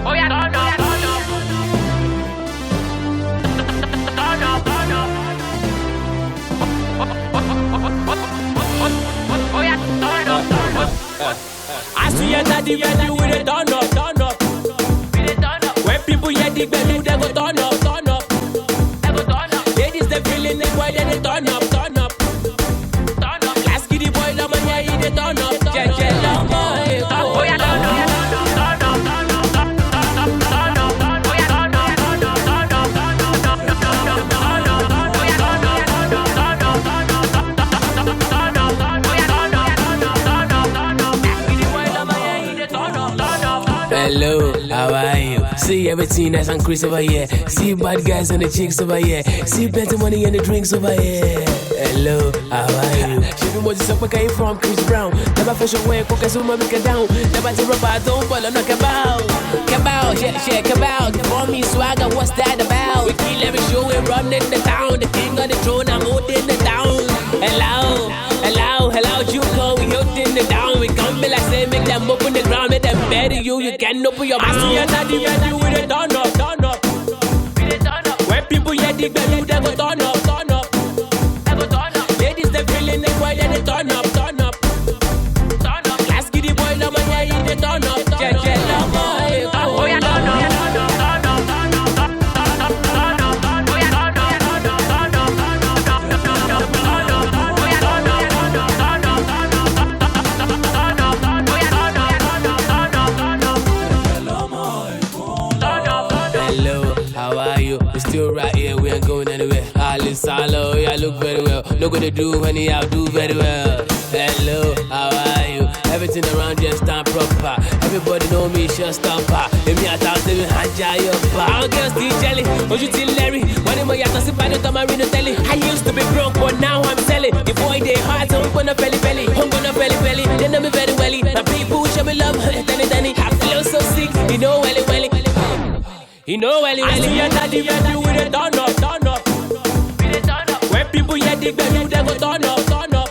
Oh yeah, turn up, turn up. Turn up, turn up. Oh yeah, turn up, turn up. I see your daddy ready with a turn up, turn up. With a turn up, When people hear the bell, they go turn up, turn up. they go turn up, Ladies they feeling it, boy, they turn up, turn up. turn up. Last kid, the boy, the man, yeah, he dey turn up. Jeje lomo, Oh yeah, turn up, turn up, turn up, turn up, turn up, turn up. Oh yeah, turn up, turn up, turn up, turn up, turn up, turn up, turn up. Oh yeah, turn up, turn up, turn up, turn up, turn up, turn up. Oh yeah, turn up, turn up, turn up, turn up. Last kid, the boy, the man, yeah, he dey turn up, turn up, turn up. Hello, how are you? See everything that's on Chris over here. See bad guys and the chicks over here. See plenty money and the drinks over here. Hello, how are you? She be more just where came from Chris Brown. Never fashion way, cook as woman make it down. Never to rubber, don't follow no cabal. Cabal, yeah, cabal. For me, swagger, what's that about? We kill every show, we run in the town. The king on the throne, I'm holding the town. Hello, hello, hello, you go, we holding the down. We come be like say, make them open the ground, make them bury you. You can open your mouth. I see your daddy ready with a turn up, turn up. With a turn up, When people hear the bell, they go turn up, turn up. they go turn up, Ladies they feeling it, boy, they turn up, turn up. turn up. Last kid, the boy, the man, yeah, he dey turn up. Jeje lomo, Oh yeah, turn up, turn up, turn up, turn up, turn up, turn up, turn up. Oh yeah, turn up, turn up, turn up, turn up, turn up, turn up, turn up. Oh yeah, turn up, turn up, turn up, turn up, turn up, turn up. Oh yeah, turn up, turn up, turn up, turn up. Turn up, turn up. Hello, how are you? We still right here, we ain't going anywhere. Alice, hello, yeah, look very well. No gonna do anyhow, do very well. Hello, how are you? Everything around here stand proper. Everybody know me, just stamper. If me at house, they haja your bar. Our girls still jelly, but you still Larry. Money more yata si pano to marino telly. I used to be broke, but now I'm selling. The boy they hard, so I'm gonna belly. I'm gonna belly. They know me very well. The people show me love, Danny. I feel so sick, you know welly. You know welly. I see your daddy ready with a turn up, turn up. With a turn up, When people hear the bell, they go turn up, turn up.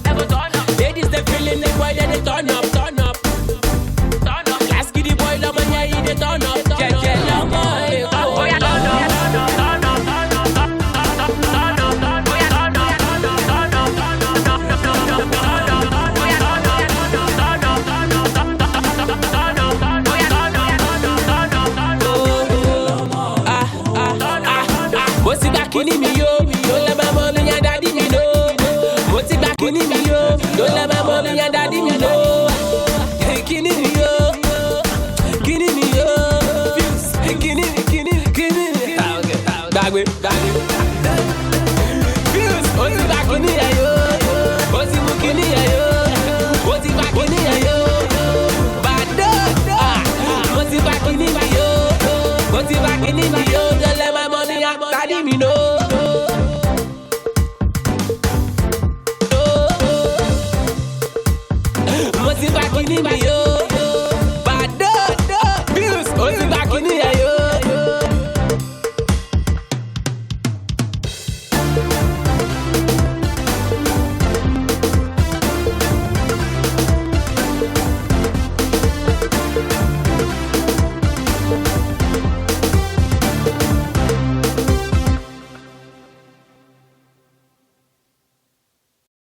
they go turn up, Ladies they feeling it, boy, they turn up, turn up. turn up. Last kid, the boy, the man, yeah, he dey turn up. Jeje lomo, Oh yeah, turn up, turn up, turn up, turn up, turn up, turn up, turn up. Oh yeah, turn up, turn up, turn up, turn up, turn up, turn up, turn up. Oh yeah, turn up, turn up, turn up, turn up, turn up, turn up. Oh yeah, turn up, turn up, turn up. Mo ti gba kíní mi yo, ló lẹ́ bá mọ́ mi yan dádì mi lọ. Mo ti gba kíní mi yo, ló lẹ́ bá mọ́ mi yan dádì mi lọ.